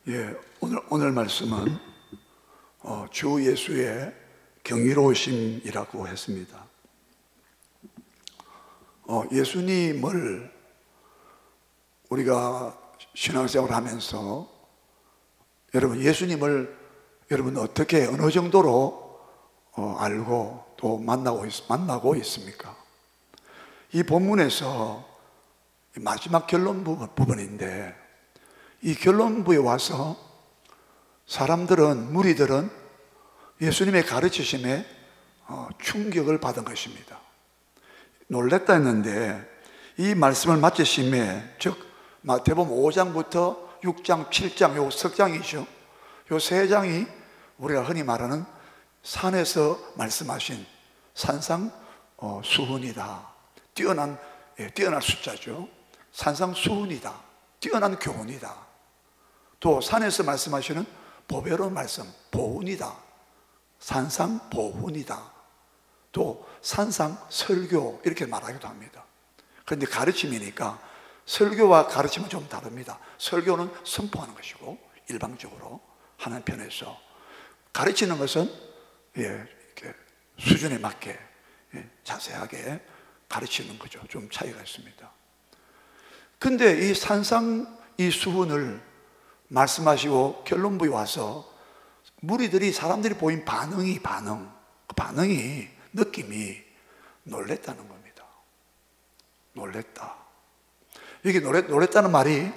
예, 오늘 말씀은 주 예수의 경이로우심이라고 했습니다. 예수님을 우리가 신앙생활을 하면서 예수님을 여러분 어떻게 어느 정도로 알고 또 만나고 있습니까? 이 본문에서 마지막 결론 부분인데, 이 결론부에 와서 무리들은 예수님의 가르치심에 충격을 받은 것입니다. 놀랬다 했는데, 이 말씀을 마치심에, 즉 마태복음 5장부터 6장, 7장, 요 석 장이죠. 요 세 장이 우리가 흔히 말하는 산에서 말씀하신 산상수훈이다. 뛰어난 숫자죠. 산상수훈이다. 뛰어난 교훈이다. 또 산에서 말씀하시는 보배로운 말씀, 보훈이다. 산상보훈이다. 또 산상설교, 이렇게 말하기도 합니다. 그런데 가르침이니까 설교와 가르침은 좀 다릅니다. 설교는 선포하는 것이고 일방적으로 하는 편에서, 가르치는 것은 이렇게 수준에 맞게 자세하게 가르치는 거죠. 좀 차이가 있습니다. 근데 이 수훈을 말씀하시고 결론부에 와서 무리들이, 사람들이 보인 느낌이 놀랬다는 겁니다. 놀랬다. 여기 놀랬다는 말이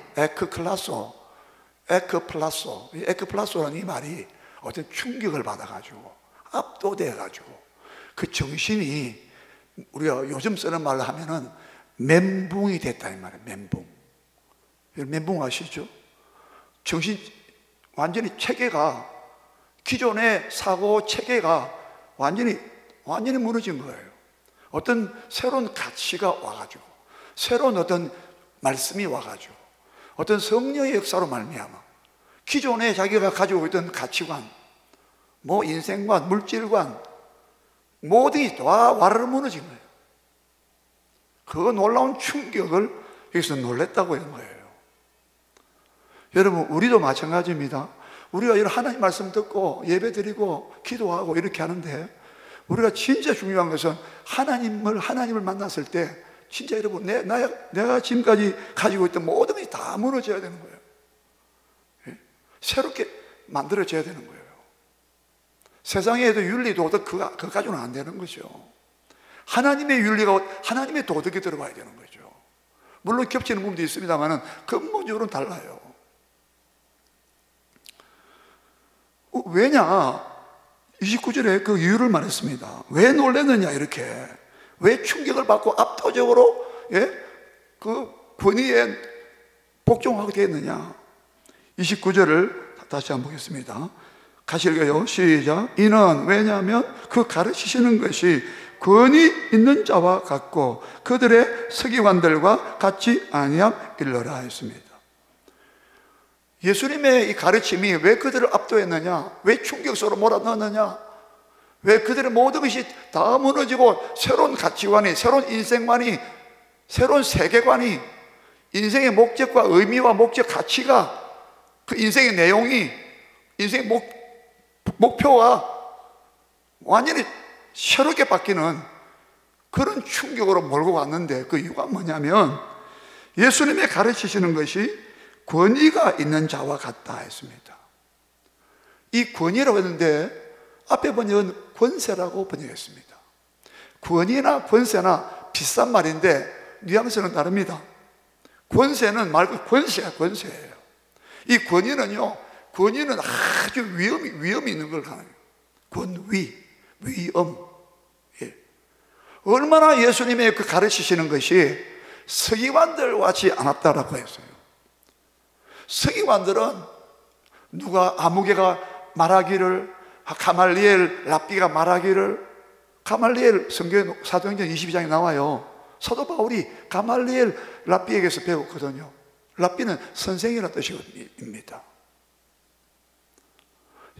에크플라소라는 이 말이 어떤 충격을 받아가지고 압도돼가지고 그 정신이, 우리가 요즘 쓰는 말로 하면은 멘붕이 됐다 이 말이에요. 멘붕 아시죠? 정신 완전히 체계가, 기존의 사고 체계가 완전히 무너진 거예요. 어떤 새로운 가치가 와가지고, 새로운 어떤 말씀이 와가지고, 어떤 성령의 역사로 말미암아 기존에 자기가 가지고 있던 가치관, 인생관, 물질관, 모든 게 다 와르르 무너진 거예요. 그 놀라운 충격을 여기서 놀랬다고 하는 거예요. 여러분, 우리도 마찬가지입니다. 우리가 이런 하나님 말씀 듣고 예배 드리고 기도하고 이렇게 하는데, 우리가 진짜 중요한 것은 하나님을 만났을 때 진짜 여러분, 내가 지금까지 가지고 있던 모든 것이 다 무너져야 되는 거예요. 새롭게 만들어져야 되는 거예요. 세상에도 윤리 도덕 그거 가지고는 안 되는 거죠. 하나님의 윤리가, 하나님의 도덕이 들어가야 되는 거죠. 물론 겹치는 부분도 있습니다만 근본적으로는 달라요. 왜냐? 29절에 그 이유를 말했습니다. 왜 놀랐느냐, 이렇게. 왜 충격을 받고 압도적으로 그 권위에 복종하게 되었느냐. 29절을 다시 한번 보겠습니다. 같이 읽어요. 시작. 이는, 왜냐하면 그 가르치시는 것이 권위 있는 자와 같고 그들의 서기관들과 같이 아니함일러라 했습니다. 예수님의 이 가르침이 왜 그들을 압도했느냐, 왜 충격 속으로 몰아넣느냐, 왜 그들의 모든 것이 다 무너지고 새로운 가치관이, 새로운 인생관이, 새로운 세계관이, 인생의 목적과 의미와 목적, 가치가, 그 인생의 내용이, 인생의 목표가 완전히 새롭게 바뀌는 그런 충격으로 몰고 왔는데, 그 이유가 뭐냐면 예수님의 가르치시는 것이 권위가 있는 자와 같다 했습니다. 이 권위라고 했는데 앞에 번역은 권세라고 번역했습니다. 권위나 권세나 비슷한 말인데 뉘앙스는 다릅니다. 권세는 말 그대로 권세예요. 이 권위는 아주 위험이 있는 걸 가는 거예요. 위험. 얼마나 예수님의 그 가르치시는 것이 서기관들 같지 않았다라고 했어요. 서기관들은 아무개가 말하기를, 가말리엘 랍비가 말하기를, 가말리엘 사도행전 22장에 나와요. 사도 바울이 가말리엘 랍비에게서 배웠거든요. 랍비는 선생이라는 뜻입니다.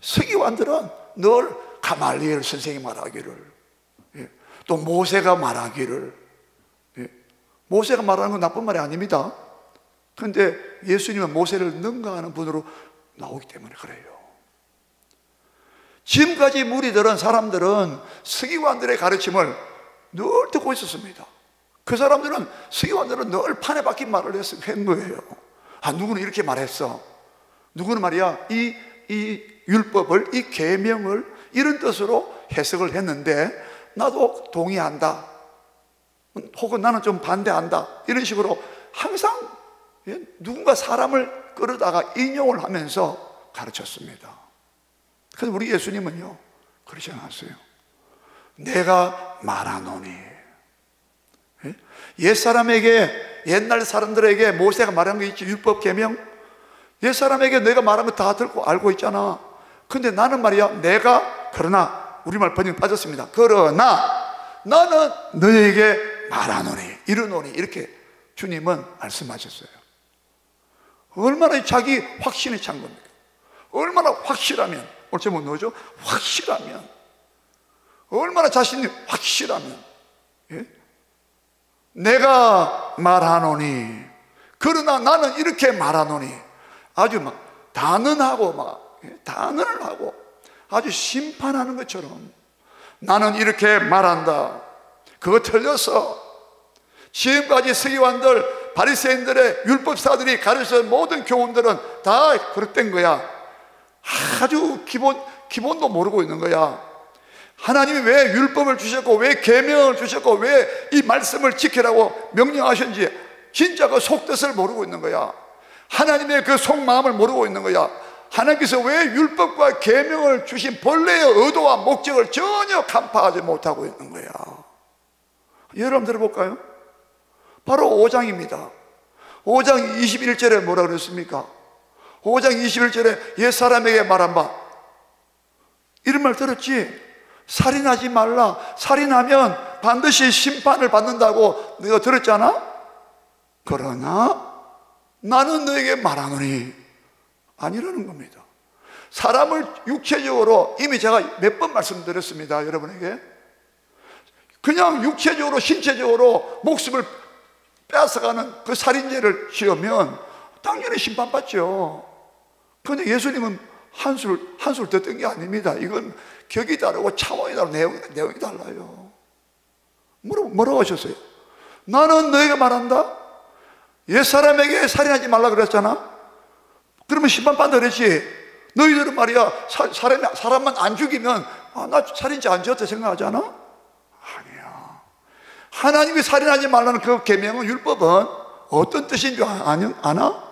서기관들은 늘 가말리엘 선생이 말하기를, 또 모세가 말하기를, 모세가 말하는 건 나쁜 말이 아닙니다. 그런데 예수님은 모세를 능가하는 분으로 나오기 때문에 그래요. 지금까지 무리들은, 사람들은 서기관들의 가르침을 늘 듣고 있었습니다. 그 사람들은, 서기관들은 늘 판에 박힌 말을 한 거예요. 아, 누구는 이렇게 말했어. 누구는 말이야, 이 율법을, 이 계명을 이런 뜻으로 해석을 했는데 나도 동의한다, 혹은 나는 좀 반대한다, 이런 식으로 항상 누군가 사람을 끌어다가 인용을 하면서 가르쳤습니다. 그래서 우리 예수님은요, 그러지 않았어요. 내가 말하노니. 옛사람에게, 옛날 사람들에게 모세가 말한 거 있지, 율법 계명. 옛사람에게 내가 말한 거 다 듣고 알고 있잖아. 근데 나는 말이야, 내가, 그러나, 우리말 번역 빠졌습니다. 그러나 나는 너에게 말하노니, 이르노니, 이렇게 주님은 말씀하셨어요. 얼마나 자기 확신이 찬 겁니까? 얼마나 확실하면, 오늘 제목 뭐죠? 확실하면, 얼마나 자신이 확실하면, 예? 내가 말하노니, 그러나 나는 이렇게 말하노니, 아주 막 단언하고 막 단언을 하고 아주 심판하는 것처럼 나는 이렇게 말한다. 그거 틀렸어. 지금까지 서기관들, 바리새인들의 율법사들이 가르치는 모든 교훈들은 다 그릇된 거야. 아주 기본도 모르고 있는 거야. 하나님이 왜 율법을 주셨고, 왜 계명을 주셨고, 왜 이 말씀을 지키라고 명령하셨는지 진짜 그 속뜻을 모르고 있는 거야. 하나님의 그 속마음을 모르고 있는 거야. 하나님께서 왜 율법과 계명을 주신 본래의 의도와 목적을 전혀 간파하지 못하고 있는 거야. 여러분 들어볼까요? 바로 5장입니다 5장 21절에 뭐라 그랬습니까? 5장 21절에 옛사람에게 말한 바, 이런 말 들었지? 살인하지 말라. 살인하면 반드시 심판을 받는다고 내가 들었잖아? 그러나 나는 너에게 말하노니, 아니라는 겁니다. 사람을 육체적으로, 이미 제가 몇 번 말씀드렸습니다, 여러분에게. 그냥 육체적으로, 신체적으로 목숨을 빼앗아가는 그 살인죄를 지으면 당연히 심판받죠. 그런데 예수님은 한술 더 뜬 게 아닙니다. 이건 격이 다르고 차원이 다르고 내용이 달라요. 뭐라고 하셨어요? 나는 너에게 말한다. 옛사람에게 살인하지 말라 그랬잖아. 그러면 심판받는다 그랬지. 너희들은 말이야, 사람만 안 죽이면 나 살인죄 안 지었다 생각하잖아? 아니야. 하나님이 살인하지 말라는 그 계명은, 율법은 어떤 뜻인 줄 아나?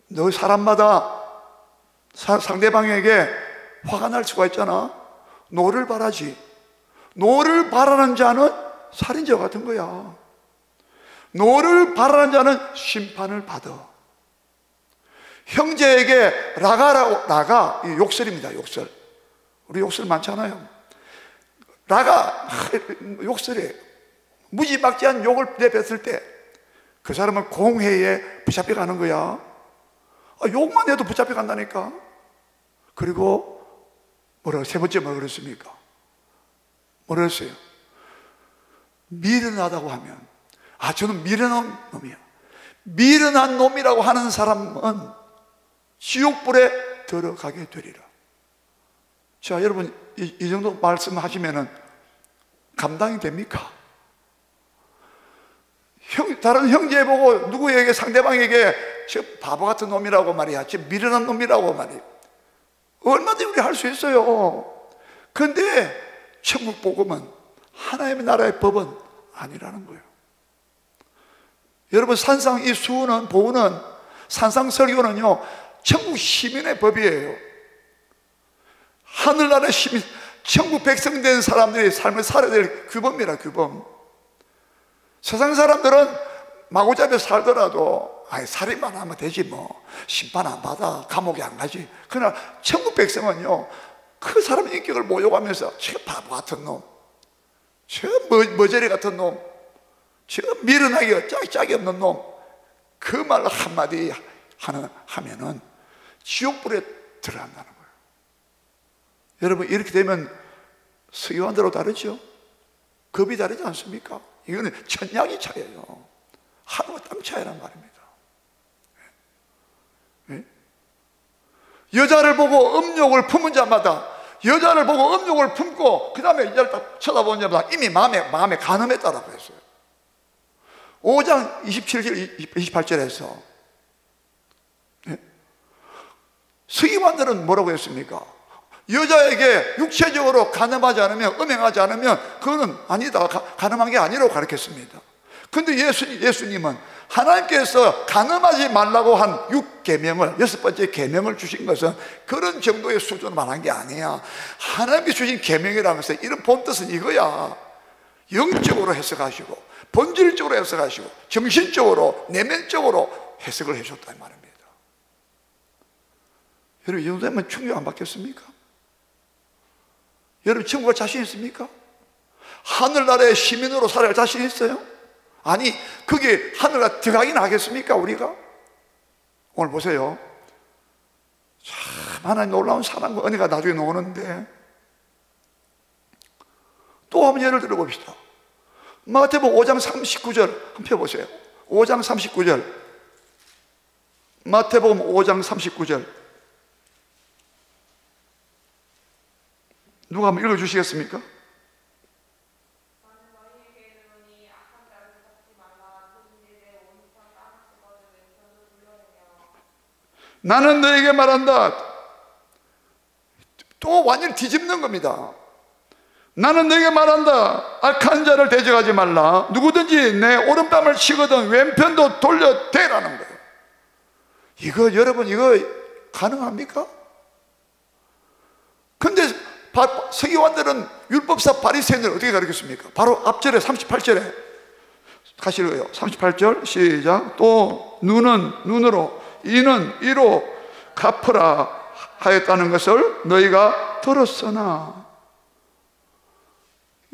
너 사람마다 상대방에게 화가 날 수가 있잖아. 노를 바라지. 노를 바라는 자는 살인죄 같은 거야. 노를 바라는 자는 심판을 받아. 형제에게 라가 욕설입니다. 욕설. 우리 욕설 많잖아요. 라가 욕설이에요. 무지막지한 욕을 내뱉을 때 그 사람은 공회에 붙잡혀 가는 거야. 욕만 해도 붙잡혀 간다니까. 그리고 세 번째 뭐라 그랬습니까? 뭐라 그랬어요? 미련하다고 하면, 저는 미련한 놈이야. 미련한 놈이라고 하는 사람은 지옥불에 들어가게 되리라. 자, 여러분, 이 정도 말씀하시면은 감당이 됩니까? 다른 형제 보고 누구에게, 상대방에게 저 바보 같은 놈이라고 말이야, 저 미련한 놈이라고 말이야, 얼마든지 우리 할 수 있어요. 그런데 천국 복음은, 하나님의 나라의 법은 아니라는 거예요. 여러분, 산상 이 수는, 보은은, 산상설교는요, 천국 시민의 법이에요. 하늘나라 시민, 천국 백성 된 사람들이 삶을 살아야 될 규범이라, 규범. 세상 사람들은 마구잡이에 살더라도 살인만 하면 되지 뭐, 심판 안 받아, 감옥에 안 가지. 그러나 천국 백성은요, 그 사람의 인격을 모욕하면서 저 바보 같은 놈, 저 머저리 같은 놈, 저 미련하게 짝이 없는 놈, 그 말 한마디 하면은 지옥불에 들어간다는 거예요. 여러분, 이렇게 되면 서기관들하고 다르죠? 급이 다르지 않습니까? 이거는 천냥이 차이예요. 하루가 땀 차이란 말입니다. 네? 여자를 보고 음욕을 품은 자마다, 여자를 보고 음욕을 품고 그 다음에 여자를 딱 쳐다보는 자마다 이미 마음에 간음했다라고 했어요. 5장 27절 28절에서 서기관들은 뭐라고 했습니까? 여자에게 육체적으로 간음하지 않으면, 음행하지 않으면 그거는 아니다, 간음한 게 아니라고 가르쳤습니다. 근데 예수님은 하나님께서 간음하지 말라고 한 6계명을, 6번째 계명을 주신 것은 그런 정도의 수준만 한 게 아니야. 하나님께 주신 계명이라는 것은 이런 본뜻은 이거야. 영적으로 해석하시고, 본질적으로 해석하시고, 정신적으로, 내면적으로 해석을 해줬단 말입니다. 여러분, 이 정도 되면 충격 안 받겠습니까? 여러분, 천국에 자신 있습니까? 하늘나라의 시민으로 살아갈 자신 있어요? 아니, 그게 하늘나라 들어가긴 하겠습니까, 우리가? 오늘 보세요. 참 하나님 놀라운 사랑과 은혜가 나중에 나오는데, 또 한번 예를 들어봅시다. 마태복음 5장 39절 한번 펴보세요. 5장 39절, 마태복음 5장 39절, 누가 한번 읽어주시겠습니까? 나는 너에게 말한다. 또 완전히 뒤집는 겁니다. 나는 너에게 말한다. 악한 자를 대적하지 말라. 누구든지 내 오른뺨을 치거든 왼편도 돌려대라는 거예요. 이거 여러분, 이거 가능합니까? 근데 서기관들은 율법사 바리새인을 어떻게 가르쳤습니까? 바로 앞절에 38절에 같이 읽어요. 38절 시작. 또 눈은 눈으로, 이는 이로 갚으라 하였다는 것을 너희가 들었으나.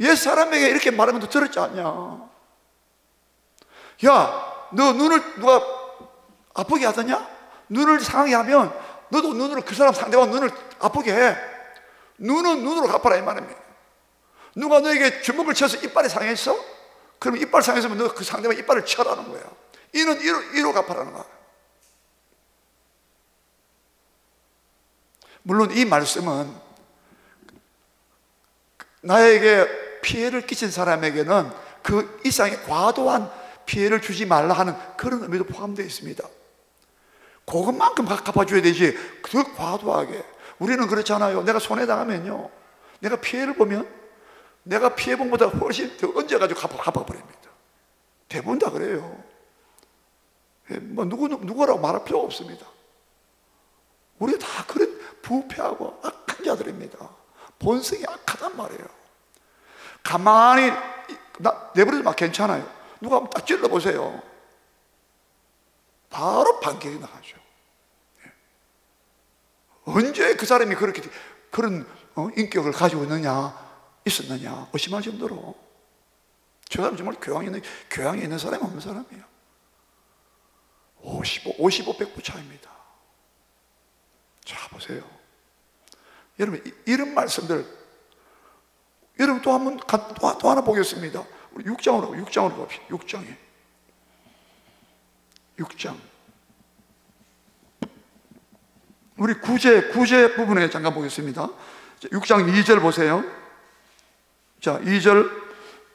옛 사람에게 이렇게 말하면 너 들었지 않냐? 야, 너 눈을 누가 아프게 하더냐? 눈을 상하게 하면 너도 눈으로 그 사람 상대방 눈을 아프게 해. 눈은 눈으로 갚아라 이 말입니다. 누가 너에게 주먹을 쳐서 이빨이 상했어? 그럼 이빨 상했으면 너 그 상대방 이빨을 쳐라는 거야. 이는 이로 갚아라는 거야. 물론 이 말씀은 나에게 피해를 끼친 사람에게는 그 이상의 과도한 피해를 주지 말라 하는 그런 의미도 포함되어 있습니다. 그것만큼 갚아줘야 되지 그 과도하게. 우리는 그렇잖아요. 내가 손해당하면요, 내가 피해를 보면 내가 피해본 것보다 훨씬 더 얹어가지고 갚아버립니다. 대부분 다 그래요. 뭐 누구라고 말할 필요가 없습니다. 우리가 다 그런 부패하고 악한 자들입니다. 본성이 악하단 말이에요. 가만히 내버려도 막 괜찮아요. 누가 한번 딱 찔러보세요. 바로 반격이 나가죠. 언제 그 사람이 그런 인격을 가지고 있었느냐 의심할 정도로. 저 사람 정말 교양이 있는 사람이 없는 사람이에요. 55백부 차이입니다. 자, 보세요. 여러분, 이런 말씀들, 여러분 또 하나 보겠습니다. 우리 6장으로 봅시다. 6장. 우리 구제 부분에 잠깐 보겠습니다. 6장 2절 보세요. 자, 2절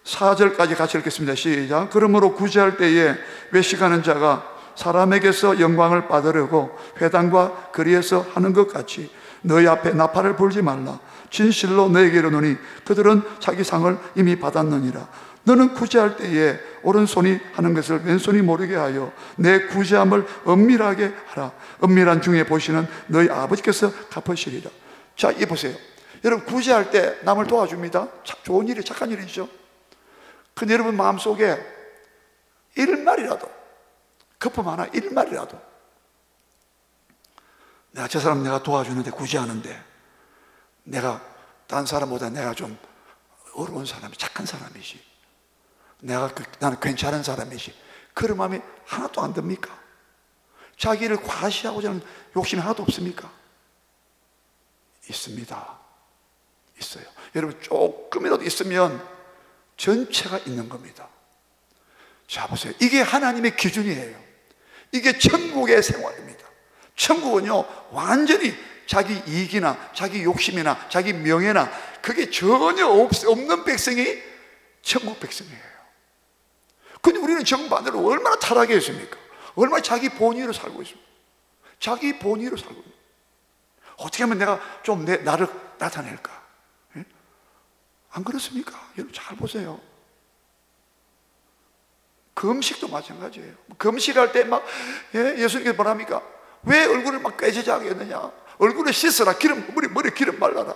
4절까지 같이 읽겠습니다. 시작. 그러므로 구제할 때에 외식하는 자가 사람에게서 영광을 받으려고 회당과 거리에서 하는 것 같이 너희 앞에 나팔을 불지 말라. 진실로 너에게 이르노니 그들은 자기 상을 이미 받았느니라. 너는 구제할 때에 오른손이 하는 것을 왼손이 모르게 하여 내 구제함을 은밀하게 하라. 은밀한 중에 보시는 너희 아버지께서 갚으시리라. 자, 이 보세요. 여러분, 구제할 때 남을 도와줍니다. 좋은 일이, 착한 일이죠. 근데 여러분 마음속에 일말이라도, 거품 하나, 일말이라도 내가 저 사람 내가 도와주는데, 구제하는데 내가 딴 사람보다 내가 좀 어려운 사람이, 착한 사람이지, 나는 괜찮은 사람이지, 그런 마음이 하나도 안 듭니까? 자기를 과시하고자 하는 욕심이 하나도 없습니까? 있습니다. 있어요. 여러분, 조금이라도 있으면 전체가 있는 겁니다. 자, 보세요. 이게 하나님의 기준이에요. 이게 천국의 생활입니다. 천국은요, 완전히 자기 이익이나 자기 욕심이나 자기 명예나 그게 전혀 없는 백성이 천국 백성이에요. 근데 우리는 정반대로 얼마나 타락해 있습니까? 얼마나 자기 본의로 살고 있습니까? 자기 본의로 살고 있습니다. 어떻게 하면 내가 좀 나를 나타낼까? 예? 안 그렇습니까? 여러분 잘 보세요. 금식도 마찬가지예요. 금식할 때 막 예수님께서 뭐랍니까? 왜 얼굴을 막 깨지자게 했느냐? 얼굴을 씻어라. 머리 기름 발라라.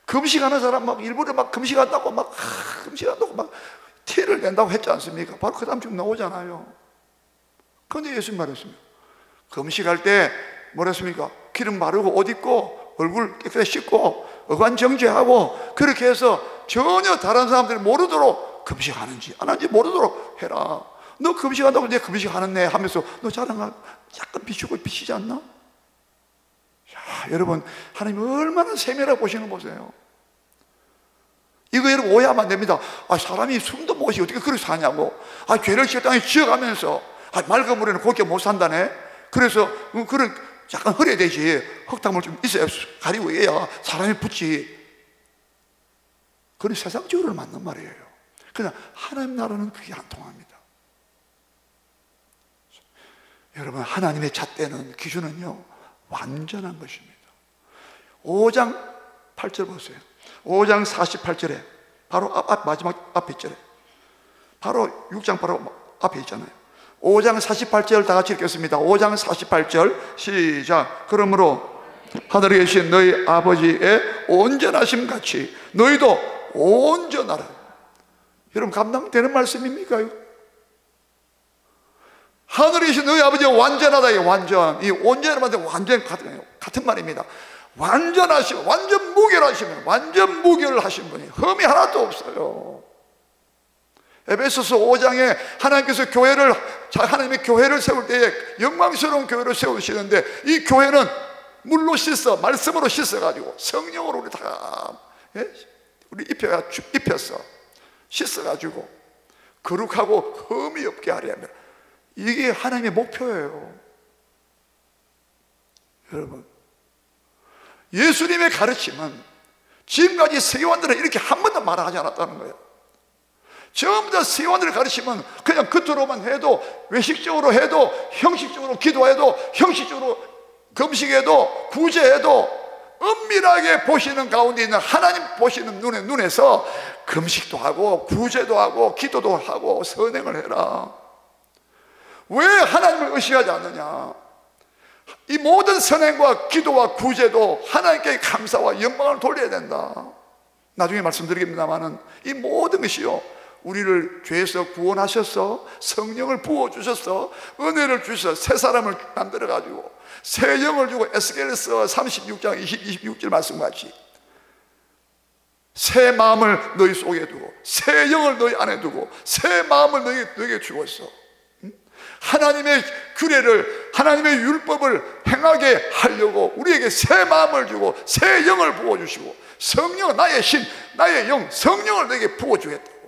금식하는 사람 막 일부러 막 금식한다고 막 금식한다고 막 티를 낸다고 했지 않습니까? 바로 그 다음 쭉 나오잖아요. 그런데 예수님 말했습니다. 금식할 때 뭐랬습니까? 기름 바르고 옷 입고 얼굴 깨끗이 씻고 어관정제하고 그렇게 해서 전혀 다른 사람들이 모르도록 금식하는지 안 하는지 모르도록 해라. 너 금식한다고 내 금식하는네 하면서 너 자랑하고 약간 비치지 않나? 야, 여러분 하나님 얼마나 세밀하게 보시는 거 보세요. 이거 여러분 오해하면 안 됩니다. 사람이 숨도 못 쉬고 어떻게 그렇게 사냐고. 죄를 적당히 지어가면서 맑은 물에는 곱게 못 산다네. 그래서 그런 약간 흐려야 되지. 흙탕물 좀 있어야 가리고 해야 사람이 붙지. 그건 세상적으로는 맞는 말이에요. 그러나 하나님 나라는 그게 안 통합니다. 여러분 하나님의 잣대는 기준은요 완전한 것입니다. 5장 8절 보세요. 5장 48절에 바로 마지막 앞에 있잖아요. 바로 6장 바로 앞에 있잖아요. 5장 48절 다 같이 읽겠습니다. 5장 48절 시작. 그러므로 하늘에 계신 너희 아버지의 온전하심 같이 너희도 온전하라. 여러분 감당되는 말씀입니까? 하늘에 계신 너희 아버지가 완전하다. 완전. 이 온전하다 완전 같은 말입니다. 완전하시고 완전 무결하시면 완전 무결하신 분이 흠이 하나도 없어요. 에베소서 5장에 하나님께서 하나님의 교회를 세울 때에 영광스러운 교회를 세우시는데 이 교회는 물로 말씀으로 씻어가지고 성령으로 우리 다 우리 입혔어. 씻어가지고 거룩하고 흠이 없게 하려면 이게 하나님의 목표예요. 여러분 예수님의 가르침은 지금까지 세계관들은 이렇게 한 번도 말하지 않았다는 거예요. 전부 다 세계관들의 가르침은 그냥 겉으로만 해도 외식적으로 해도 형식적으로 기도해도 형식적으로 금식해도 구제해도 은밀하게 보시는 가운데 있는 하나님 보시는 눈에서 금식도 하고 구제도 하고 기도도 하고 선행을 해라. 왜 하나님을 의식하지 않느냐? 이 모든 선행과 기도와 구제도 하나님께 감사와 영광을 돌려야 된다. 나중에 말씀드리겠습니다만은 이 모든 것이요 우리를 죄에서 구원하셔서 성령을 부어주셔서 은혜를 주셔서 새 사람을 만들어가지고 새 영을 주고 에스겔서 36장 26절 말씀같이 새 마음을 너희 속에 두고 새 영을 너희 안에 두고 새 마음을 너희에게 주고 있어. 하나님의 규례를 하나님의 율법을 행하게 하려고 우리에게 새 마음을 주고 새 영을 부어주시고 성령 나의 신 나의 영 성령을 너에게 부어주겠다고.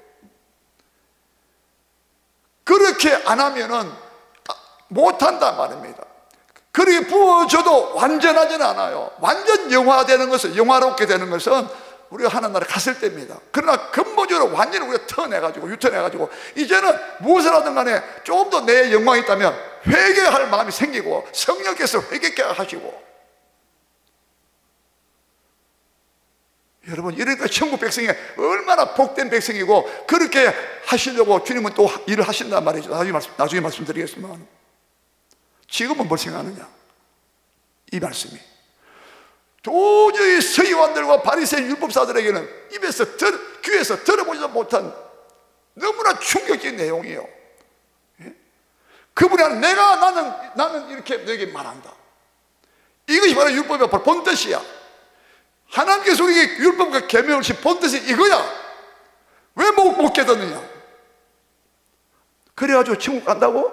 그렇게 안 하면은 못한단 말입니다. 그렇게 부어줘도 완전하지는 않아요. 완전 영화되는 것은 영화롭게 되는 것은 우리가 하나님 나라에 갔을 때입니다. 그러나 근본적으로 완전히 우리가 유턴해가지고 이제는 무엇을 하든 간에 조금 더 내 영광이 있다면 회개할 마음이 생기고 성령께서 회개케 하시고. 여러분 이러니까 천국 백성이 얼마나 복된 백성이고 그렇게 하시려고 주님은 또 일을 하신단 말이죠. 나중에 말씀드리겠습니다. 지금은 뭘 생각하느냐? 이 말씀이 도저히 서기관들과 바리새인 율법사들에게는 귀에서 들어보지도 못한 너무나 충격적인 내용이에요. 그분이 하는 나는 이렇게 너에게 말한다. 이것이 바로 율법의 바로 본뜻이야. 하나님께서 우리에게 율법과 계명을 주신 본뜻이 이거야. 왜 못 깨닫느냐? 그래가지고 천국 간다고?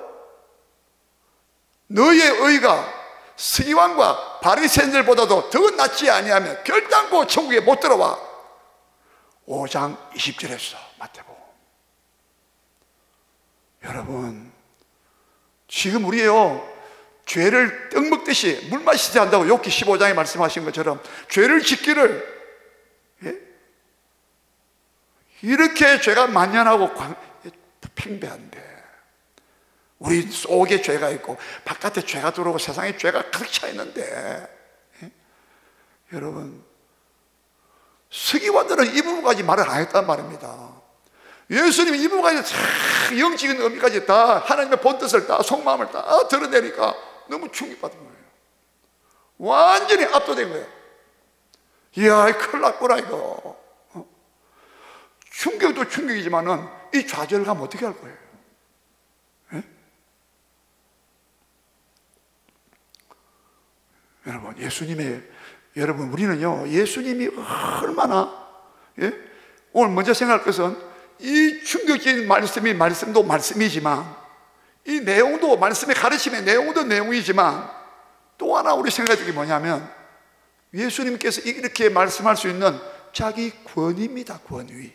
너의 의가 서기관과 바리새인들보다도 더 낫지 아니하면 결단코 천국에 못 들어와. 5장 20절에서 마태복음. 여러분 지금 우리요 죄를 떡 먹듯이 물 마시지 한다고 욥기 15장에 말씀하신 것처럼 죄를 짓기를, 예? 이렇게 죄가 만연하고 팽배한데, 우리 속에 죄가 있고 바깥에 죄가 들어오고 세상에 죄가 가득 차 있는데, 예? 여러분, 서기관들은 이 부분까지 말을 안 했단 말입니다. 예수님이 이 부분까지 다 영적인 의미까지 다 하나님의 본뜻을 다 속마음을 다 드러내니까 너무 충격받은 거예요. 완전히 압도된 거예요. 이야, 큰일 났구나 이거. 충격도 충격이지만은 이 좌절감 어떻게 할 거예요? 예? 여러분, 우리는요, 예수님이 얼마나, 예? 오늘 먼저 생각할 것은 이 충격적인 말씀도 말씀이지만, 이 내용도, 말씀의 가르침의 내용도 내용이지만, 또 하나 우리 생각할 게 뭐냐면, 예수님께서 이렇게 말씀할 수 있는 자기 권위입니다, 권위.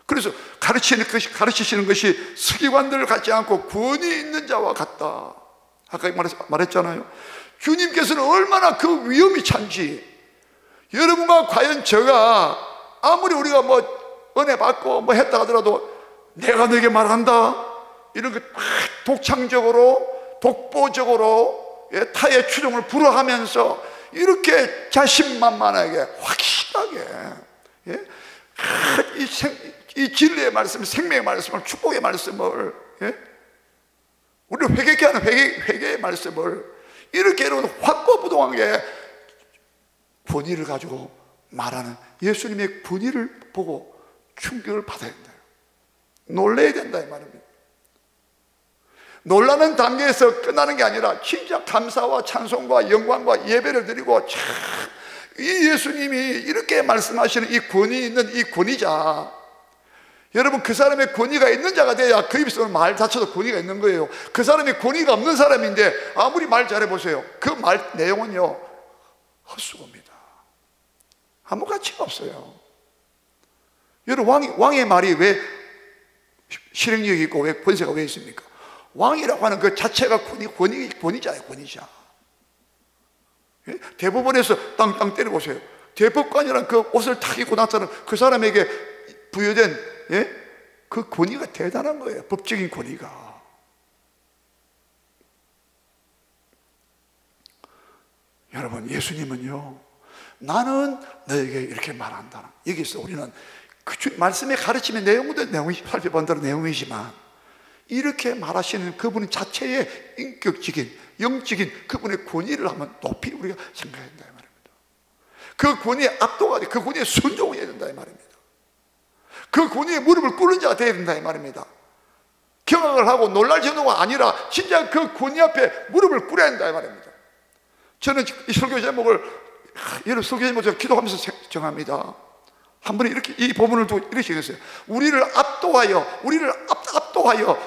그래서 가르치시는 것이 서기관들을 갖지 않고 권위 있는 자와 같다. 아까 말했잖아요. 주님께서는 얼마나 그 위험이 찬지, 여러분과 과연 저가 아무리 우리가 뭐 은혜 받고 뭐 했다 하더라도 내가 너에게 말한다, 이런 거 독창적으로 독보적으로 타의 추종을 불허하면서 이렇게 자신만만하게 확실하게 이 진리의 말씀, 생명의 말씀을, 축복의 말씀을, 우리를 회개케 하는 회개의 말씀을 이렇게 확고부동하게 권위를 가지고 말하는 예수님의 권위를 보고 충격을 받아야 된다, 놀라야 된다 이 말입니다. 놀라는 단계에서 끝나는 게 아니라 진짜 감사와 찬송과 영광과 예배를 드리고, 참 이 예수님이 이렇게 말씀하시는 이 권위 있는 이 권위자, 여러분, 그 사람의 권위가 있는 자가 돼야 그 입에서 말 자체도 권위가 있는 거예요. 그 사람이 권위가 없는 사람인데 아무리 말 잘해보세요, 그 말 내용은요 헛수고입니다. 아무 가치가 없어요. 여러분, 왕의 말이 왜 실행력이 있고 왜 권세가 왜 있습니까? 왕이라고 하는 그 자체가 권위자예요, 권위자. 대법원에서 땅땅 때려보세요. 대법관이란 그 옷을 탁 입고 나타나는 그 사람에게 부여된 그 권위가 대단한 거예요, 법적인 권위가. 여러분, 예수님은요, 나는 너에게 이렇게 말한다. 여기서 우리는 그 말씀의 가르침의 내용도 살펴본 대로 내용이지만, 이렇게 말하시는 그분 자체의 인격적인 영적인 그분의 권위를 한번 높이 우리가 생각해야 된다 이 말입니다. 그 권위에 압도가 돼, 그 권위에 순종해야 된다 이 말입니다. 그 권위에 무릎을 꿇는 자가 되어야 된다 이 말입니다. 경악을 하고 놀랄 정도가 아니라 진짜 그 권위 앞에 무릎을 꿇어야 된다 이 말입니다. 저는 이 설교 제목을, 이런 설교 제목을 제가 기도하면서 정합니다. 한 번에 이렇게 이 본문을 두고 이렇게 적었어요. 우리를 압도하여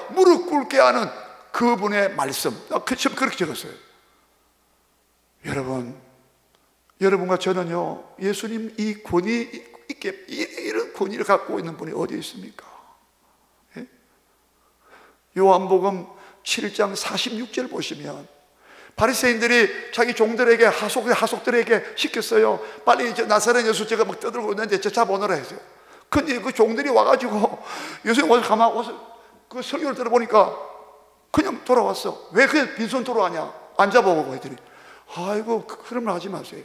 무릎 꿇게 하는 그분의 말씀. 처음 그렇게 적었어요. 여러분과 저는요, 예수님 이 권위 있게, 이런 권위를 갖고 있는 분이 어디 있습니까? 요한복음 7장 46절 보시면, 바리새인들이 자기 종들에게 하속들에게 시켰어요. 빨리 나사렛 예수 제가 막 떠들고 있는데 저 잡아오너라 했어요. 근데 그 종들이 와가지고 예수님 와서 그 설교를 들어보니까 그냥 돌아왔어. 왜 그냥 빈손 돌아가냐? 안 잡아오고 했더니, 아이고, 그런 말 하지 마세요.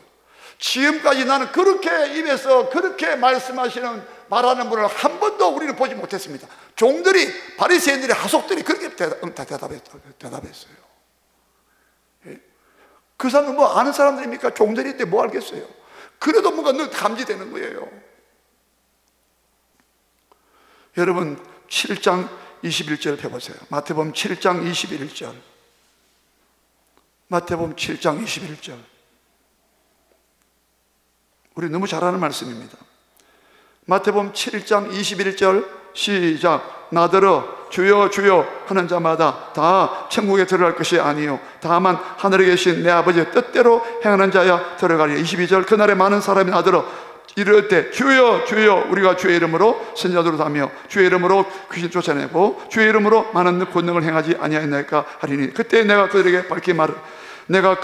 지금까지 나는 그렇게 입에서 그렇게 말하는 분을 한 번도 우리는 보지 못했습니다. 종들이, 바리새인들이, 하속들이 그렇게 대답했어요. 그 사람은 뭐 아는 사람들입니까? 종들인데 뭐 알겠어요. 그래도 뭔가 늘 감지되는 거예요. 여러분, 7장 21절 펴보세요. 마태복음 7장 21절. 마태복음 7장 21절. 우리 너무 잘 아는 말씀입니다. 마태복음 7장 21절 시작. 나더러 주여 주여 하는 자마다 다 천국에 들어갈 것이 아니요 다만 하늘에 계신 내 아버지의 뜻대로 행하는 자야 들어가리라. 22절. 그날에 많은 사람이 나더러 이럴 때 주여 주여 우리가 주의 이름으로 선자들로 하며 주의 이름으로 귀신 쫓아내고 주의 이름으로 많은 권능을 행하지 아니하였나이까 하리니 그때 내가 그들에게 밝히 말을 내가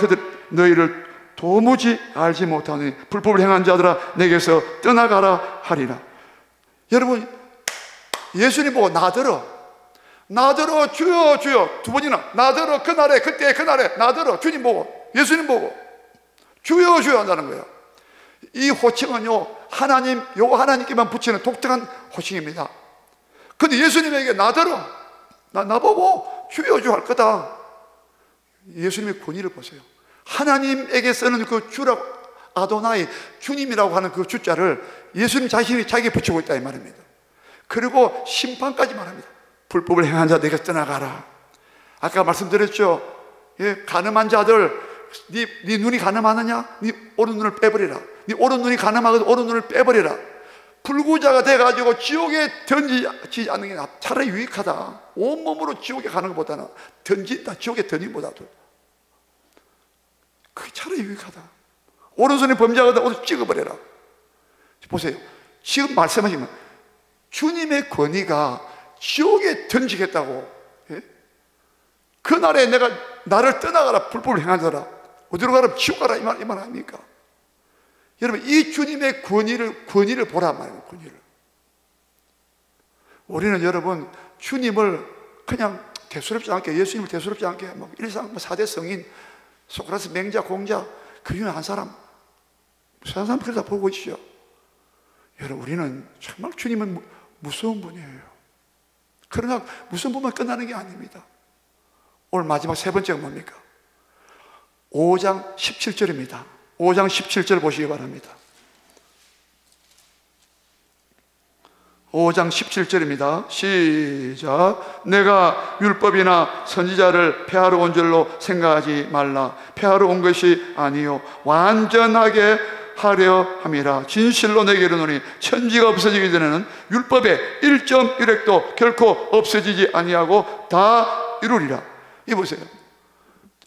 너희를 도무지 알지 못하니 불법을 행한 자들아 내게서 떠나가라 하리라. 여러분 예수님 보고 나더러 주여 주여 두 번이나 나더러 그날에 그때 그날에 나더러 주님 보고 예수님 보고 주여 주여 한다는 거예요. 이 호칭은요 하나님께만 붙이는 독특한 호칭입니다. 근데 예수님에게 나더러 나보고 주여 주여 할 거다. 예수님의 권위를 보세요. 하나님에게 쓰는 그 주라고 아도나이 주님이라고 하는 그 주자를 예수님 자신이 자기에 붙이고 있다 이 말입니다. 그리고 심판까지 말합니다. 불법을 행한 자 내게 떠나가라. 아까 말씀드렸죠. 가늠한 자들 네 눈이 가늠하느냐? 네 오른눈을 빼버리라. 네 오른눈이 가늠하거든 오른눈을 빼버리라. 불구자가 돼가지고 지옥에 던지지 않는 게 차라리 유익하다. 온몸으로 지옥에 가는 것보다는 지옥에 던지는 것보다도 그게 차라리 유익하다. 오른손이 범죄하거든 오른손 찍어버려라. 보세요. 지금 말씀하시면 주님의 권위가 지옥에 던지겠다고. 그날에 내가 나를 떠나가라 불법을 행한 자라 어디로 가라 지옥 가라 이 말 아닙니까? 여러분 이 주님의 권위를 보란 말이에요. 권위를. 우리는 여러분 주님을 그냥 대수롭지 않게 예수님을 대수롭지 않게 일상 4대 성인 소크라테스 맹자 공자 그 중에 한 사람 무슨 사람 그러다 보고 있죠. 여러분 우리는 정말 주님은 무서운 분이에요. 그러나 무서운 분만 끝나는 게 아닙니다. 오늘 마지막 세 번째가 뭡니까? 5장 17절입니다 5장 17절 보시기 바랍니다. 5장 17절입니다 시작. 내가 율법이나 선지자를 폐하러 온 줄로 생각하지 말라. 폐하러 온 것이 아니요 완전하게 하려 함이라. 진실로 내게 이르노니 천지가 없어지기 전에는 율법의 1.1획도 결코 없어지지 아니하고 다 이루리라. 이 보세요.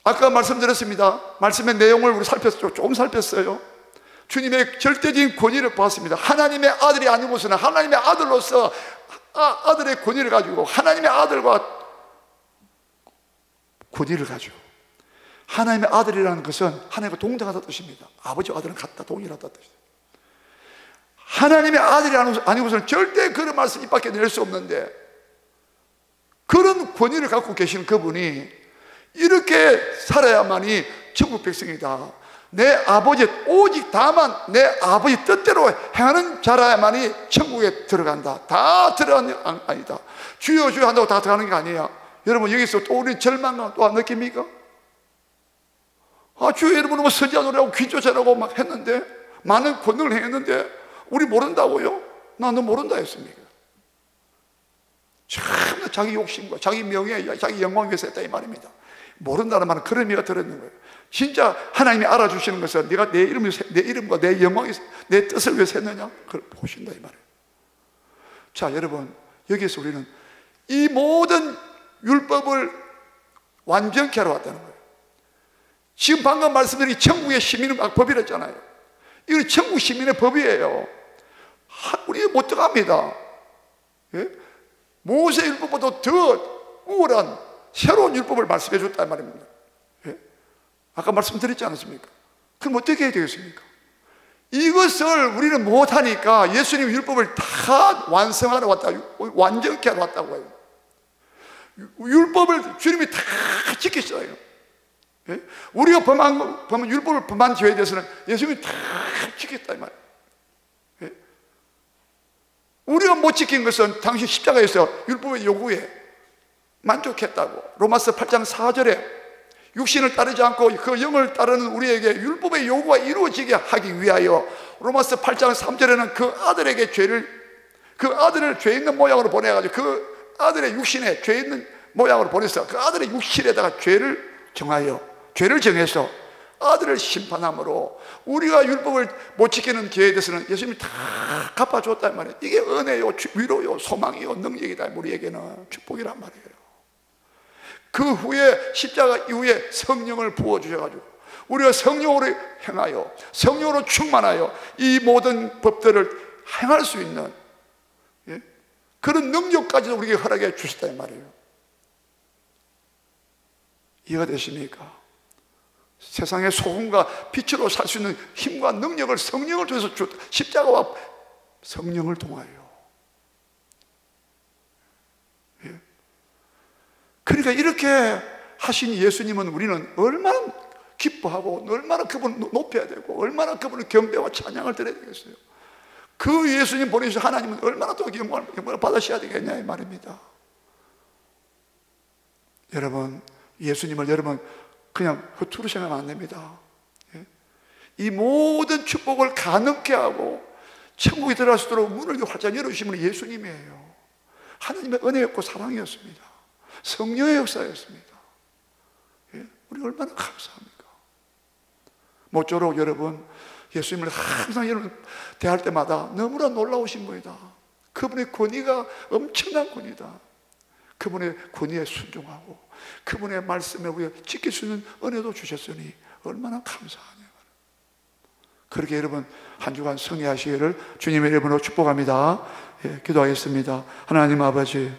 아까 말씀드렸습니다. 말씀의 내용을 우리 조금 살폈어요. 주님의 절대적인 권위를 보았습니다. 하나님의 아들이 아닌 것은 하나님의 아들로서 아들의 권위를 가지고 하나님의 아들과 권위를 가지고 하나님의 아들이라는 것은 하나님과 동등하다는 뜻입니다. 아버지와 아들은 같다 동일하다는 뜻입니다. 하나님의 아들이 아닌 것은 절대 그런 말씀 입 밖에 낼 수 없는데 그런 권위를 갖고 계시는 그분이 이렇게 살아야만이 천국 백성이다. 내 아버지 오직 다만 내 아버지 뜻대로 행하는 자라야만이 천국에 들어간다. 다 들어가는 게 아니다. 주여 주여 한다고 다 들어가는 게 아니야. 여러분 여기서 또 우리 절망감 또 안 느낍니까? 주여 이름으로 뭐 선지자 노래하고 귀조자라고 막 했는데 많은 권능을 행했는데 우리 모른다고요? 나 너 모른다 했습니까? 참 자기 욕심과 자기 명예, 자기 영광 위해서 했다 이 말입니다. 모른다는 말은 그런 의미가 들어있는 거예요. 진짜 하나님이 알아주시는 것은 네가 내 이름과 내 영광, 내 뜻을 위해서 했느냐? 그걸 보신다 이 말이에요. 자 여러분 여기서 우리는 이 모든 율법을 완전케 하러 왔다는 거예요. 지금 방금 말씀드린 천국의 시민은 법이랬잖아요. 이건 천국 시민의 법이에요. 우리 못 들어갑니다. 예? 모세 율법보다 더 우월한 새로운 율법을 말씀해 줬단 말입니다. 예? 아까 말씀드렸지 않았습니까? 그럼 어떻게 해야 되겠습니까? 이것을 우리는 못하니까 예수님 율법을 다 완성하러 왔다, 완전케 하러 왔다고 해요. 율법을 주님이 다 지키셔요. 예? 우리가 율법을 범한 죄에 대해서는 예수님이 다 지켰다 이 말이에요. 예? 우리가 못 지킨 것은 당시 십자가에서 율법의 요구에 만족했다고. 로마서 8장 4절에 육신을 따르지 않고 그 영을 따르는 우리에게 율법의 요구가 이루어지게 하기 위하여 로마서 8장 3절에는 그 아들에게 그 아들을 죄 있는 모양으로 보내가지고 그 아들의 육신에 죄 있는 모양으로 보내서 그 아들의 육신에다가 죄를 정해서 아들을 심판함으로 우리가 율법을 못 지키는 죄에 대해서는 예수님이 다 갚아줬단 말이에요. 이게 은혜요, 위로요, 소망이요, 능력이다. 우리에게는 축복이란 말이에요. 그 후에 십자가 이후에 성령을 부어주셔가지고 우리가 성령으로 행하여 성령으로 충만하여 이 모든 법들을 행할 수 있는 그런 능력까지도 우리에게 허락해 주셨다 이 말이에요. 이해가 되십니까? 세상의 소금과 빛으로 살 수 있는 힘과 능력을 성령을 통해서 줬다. 십자가와 성령을 통하여. 그러니까 이렇게 하신 예수님은 우리는 얼마나 기뻐하고 얼마나 그분을 높여야 되고 얼마나 그분을 경배와 찬양을 드려야 되겠어요. 그 예수님 보내주신 하나님은 얼마나 또 영광을 받으셔야 되겠냐 이 말입니다. 여러분, 예수님을 여러분 그냥 허투루 생각하면 안 됩니다. 이 모든 축복을 가능케 하고 천국에 들어갈 수 있도록 문을 활짝 열어주신 분이 예수님이에요. 하나님의 은혜였고 사랑이었습니다. 성령의 역사였습니다. 우리 얼마나 감사합니까? 모쪼록 여러분 예수님을 항상 여러분 대할 때마다 너무나 놀라우신 분이다. 그분의 권위가 엄청난 권위다. 그분의 권위에 순종하고 그분의 말씀에 우리가 지킬 수 있는 은혜도 주셨으니 얼마나 감사하냐. 그렇게 여러분 한 주간 승리하시기를 주님의 이름으로 축복합니다. 기도하겠습니다. 하나님 아버지,